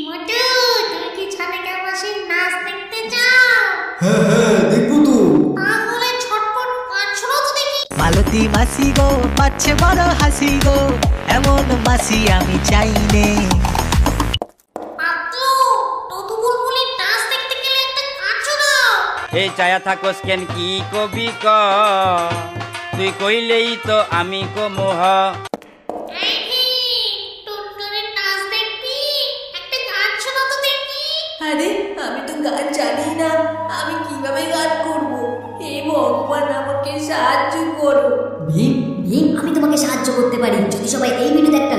মোটু, তুমি কি ছানাটার পাশে নাচ দেখতে চাও? হ্যাঁ হ্যাঁ, দেখবো তো। তাহলে ছটফট কাঁদছো না তো দেখি। মালতী মাসি গো, পাচ্ছে বড় হাসি গো, এমন মাসি আমি চাইনে। পাতলু, ততু বুলবুলির নাচ দেখতে গেলে একটা কাঁদছো দাও। এই চায়া থাকোস কেন, কি কবি ক, তুই কইলেই তো আমি কমোহ। এই কি, টুনটুনির নাচ দেখবি? একটা গান শোনা তো দেখি। আরে আমি তো গান জানি না, আমি কিভাবে গান করব? হে ভগবান, আমাকে সাহায্য করো। ভীম ভীম, আমি তোমাকে সাহায্য করতে পারি যদি সবাই এই ভিডিওতে একটা